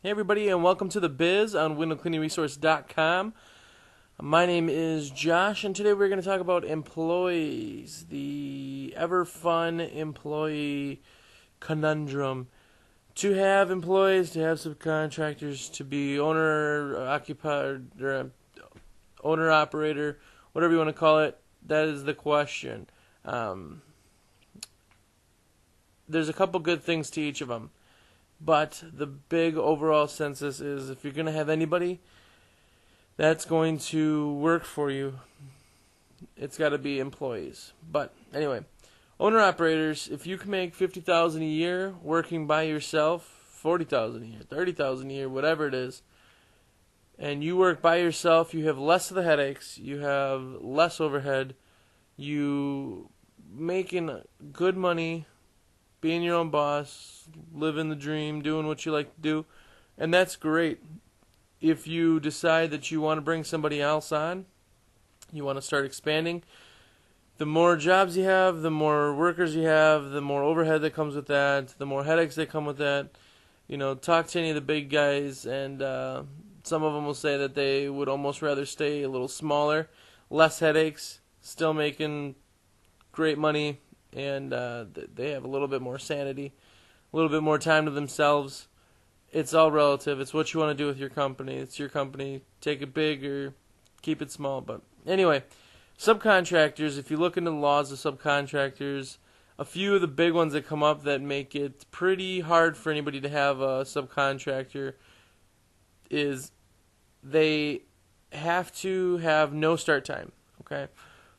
Hey everybody, and welcome to the Biz on windowcleaningresource.com. My name is Josh, and today we're going to talk about employees, the ever fun employee conundrum. To have employees, to have subcontractors, to be owner occupied or owner operator, whatever you want to call it, that is the question. There's a couple good things to each of them. But the big overall census is if you're going to have anybody that's going to work for you, it's got to be employees. But anyway, owner operators, if you can make $50,000 a year working by yourself, $40,000 a year, $30,000 a year, whatever it is, and you work by yourself, you have less of the headaches, you have less overhead, you making good money, being your own boss, living the dream, doing what you like to do, and that's great. If you decide that you want to bring somebody else on, you want to start expanding, the more jobs you have, the more workers you have, the more overhead that comes with that, the more headaches that come with that. You know, talk to any of the big guys, and some of them will say that they would almost rather stay a little smaller, less headaches, still making great money, and they have a little bit more sanity, a little bit more time to themselves. It's all relative. It's what you want to do with your company. It's your company. Take it big or keep it small. But anyway, subcontractors, if you look into the laws of subcontractors, a few of the big ones that come up that make it pretty hard for anybody to have a subcontractor is they have to have no start time, okay?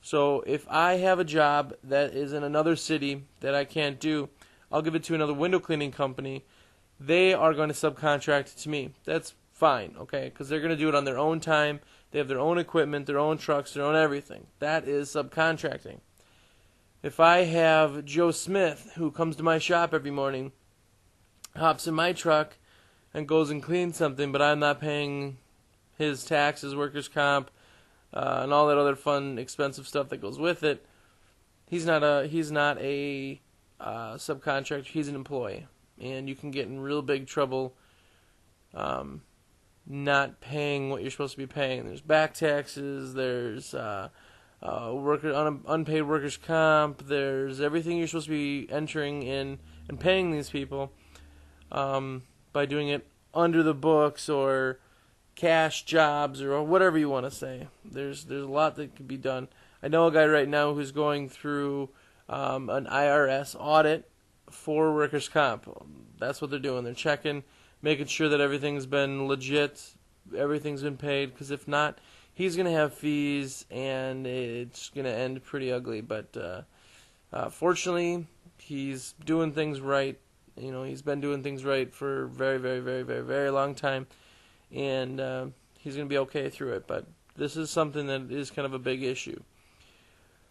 So if I have a job that is in another city that I can't do, I'll give it to another window cleaning company. They are going to subcontract it to me. That's fine, okay? Because they're going to do it on their own time. They have their own equipment, their own trucks, their own everything. That is subcontracting. If I have Joe Smith, who comes to my shop every morning, hops in my truck, and goes and cleans something, but I'm not paying his taxes, workers' comp, and all that other fun, expensive stuff that goes with it, he's not a subcontractor. He's an employee, and you can get in real big trouble not paying what you're supposed to be paying. There's back taxes. There's unpaid workers' comp. There's everything you're supposed to be entering in and paying these people by doing it under the books or cash jobs or whatever you want to say. There's a lot that can be done. I know a guy right now who's going through an IRS audit for workers' comp. That's what they're doing. They're checking, making sure that everything's been legit, everything's been paid, because if not, he's going to have fees and it's going to end pretty ugly. But fortunately, he's doing things right. You know, he's been doing things right for a very, very, very, very, very long time. And he's going to be okay through it. But this is something that is kind of a big issue.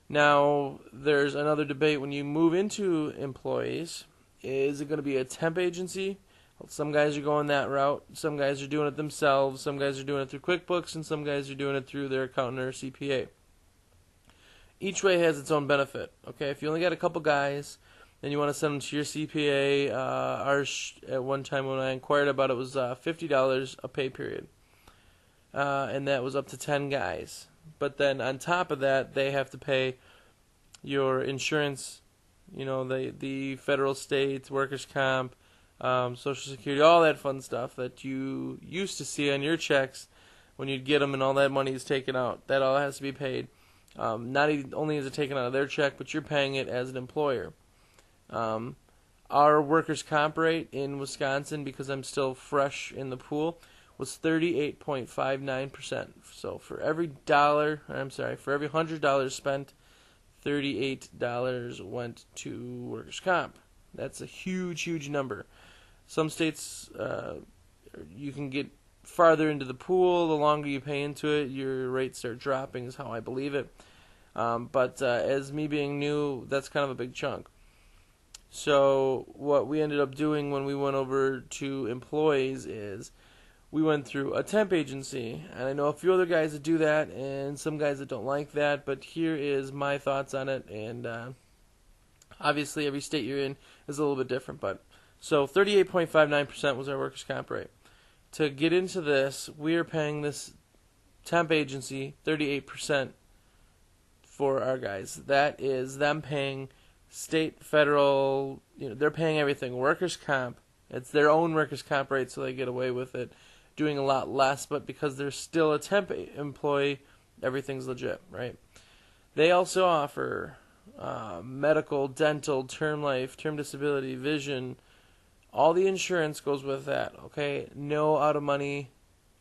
Now, there's another debate when you move into employees. Is it going to be a temp agency? Well, some guys are going that route. Some guys are doing it themselves. Some guys are doing it through QuickBooks. And some guys are doing it through their accountant or CPA. Each way has its own benefit. Okay, if you only got a couple guys and you want to send them to your CPA, ours at one time when I inquired about it was $50 a pay period, and that was up to 10 guys. But then on top of that, they have to pay your insurance, you know, the federal, state, workers' comp, Social Security, all that fun stuff that you used to see on your checks when you'd get them and all that money is taken out. That all has to be paid. Not only is it taken out of their check, but you're paying it as an employer. Our workers' comp rate in Wisconsin, because I'm still fresh in the pool, was 38.59%. So for every $100 spent, $38 went to workers' comp. That's a huge, huge number. Some states, you can get farther into the pool. The longer you pay into it, your rates start dropping, is how I believe it. But as me being new, that's kind of a big chunk. So what we ended up doing when we went over to employees is we went through a temp agency. And I know a few other guys that do that and some guys that don't like that. But here is my thoughts on it. And obviously every state you're in is a little bit different. But so 38.59% was our workers' comp rate. to get into this, we are paying this temp agency 38% for our guys. That is them paying state, federal, they're paying everything. Workers' comp, it's their own workers' comp rate, so they get away with it doing a lot less, but because they're still a temp employee, everything's legit, right? They also offer medical, dental, term life, term disability, vision. All the insurance goes with that, okay? No out of money.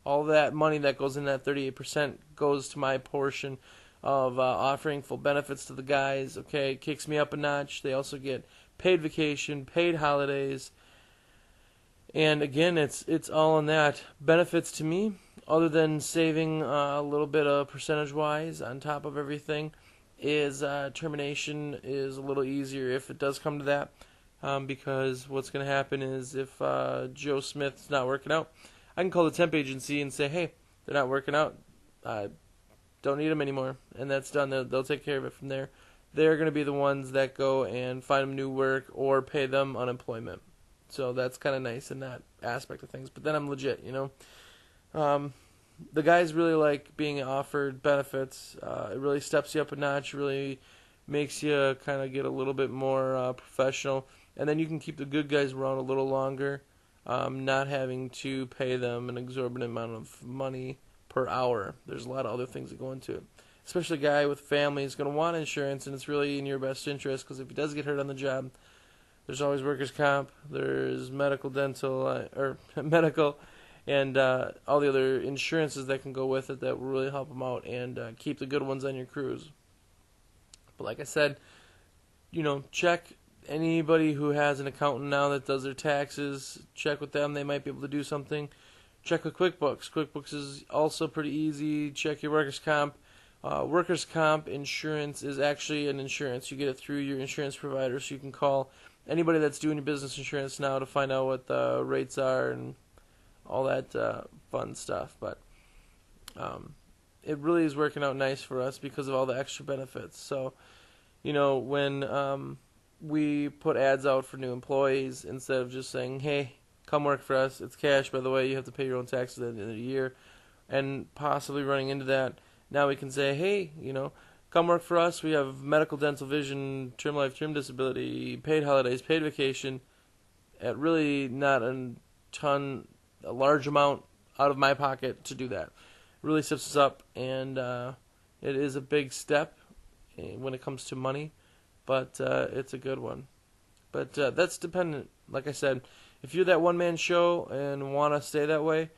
All that money that goes in, that 38%, goes to my portion of offering full benefits to the guys, okay? It kicks me up a notch. They also get paid vacation, paid holidays. And again, it's all in that. Benefits to me, other than saving a little bit of percentage-wise on top of everything, is termination is a little easier if it does come to that. Because what's going to happen is if Joe Smith's not working out, I can call the temp agency and say, hey, they're not working out. Don't need them anymore. And that's done. They'll take care of it from there. They're going to be the ones that go and find them new work or pay them unemployment. So that's kind of nice in that aspect of things. But then I'm legit, The guys really like being offered benefits. It really steps you up a notch, really makes you kind of get a little bit more professional. And then you can keep the good guys around a little longer, not having to pay them an exorbitant amount of money per hour. There's a lot of other things that go into it. Especially a guy with family is going to want insurance, and it's really in your best interest, because if he does get hurt on the job, there's always workers' comp, there's medical, dental, medical, and all the other insurances that can go with it that will really help them out and keep the good ones on your crews. But like I said, check anybody who has an accountant now that does their taxes. Check with them. They might be able to do something. Check with QuickBooks. QuickBooks is also pretty easy. Check your workers' comp. Workers' comp insurance is actually an insurance. You get it through your insurance provider, so you can call anybody that's doing your business insurance now to find out what the rates are and all that fun stuff. But it really is working out nice for us because of all the extra benefits. So, when we put ads out for new employees, instead of just saying, hey, come work for us, it's cash, by the way, you have to pay your own taxes at the end of the year, and possibly running into that, now we can say, hey, come work for us. We have medical, dental, vision, term life, term disability, paid holidays, paid vacation, at really not a large amount out of my pocket to do that. It really steps us up, and it is a big step when it comes to money, but it's a good one. But that's dependent, like I said, if you're that one-man show and want to stay that way,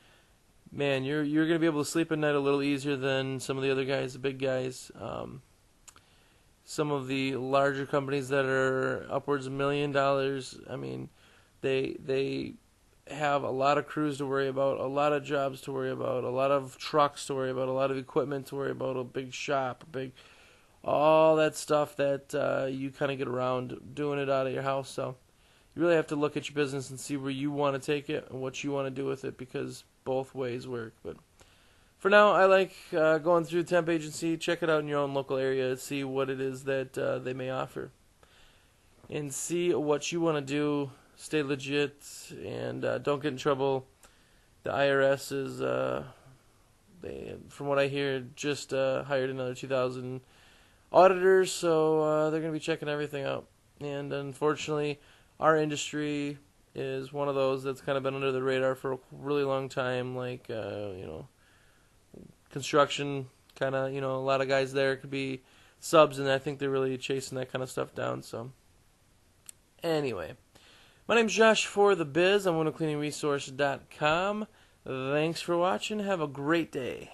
man, you're going to be able to sleep at night a little easier than some of the other guys, the big guys. Some of the larger companies that are upwards of $1 million, I mean, they have a lot of crews to worry about, a lot of jobs to worry about, a lot of trucks to worry about, a lot of equipment to worry about, a big shop, all that stuff that you kind of get around doing it out of your house. So you really have to look at your business and see where you want to take it and what you want to do with it, because both ways work. But for now, I like going through the temp agency. Check it out in your own local area, see what it is that they may offer, and see what you want to do. Stay legit, and don't get in trouble. The IRS is, from what I hear, just hired another 2,000 auditors, so they're going to be checking everything out. And unfortunately, our industry is one of those that's kind of been under the radar for a really long time, like, construction, kind of, a lot of guys there could be subs, and I think they're really chasing that kind of stuff down. So anyway, my name's Josh for The Biz. I'm WindowCleaningResource.com. Thanks for watching. Have a great day.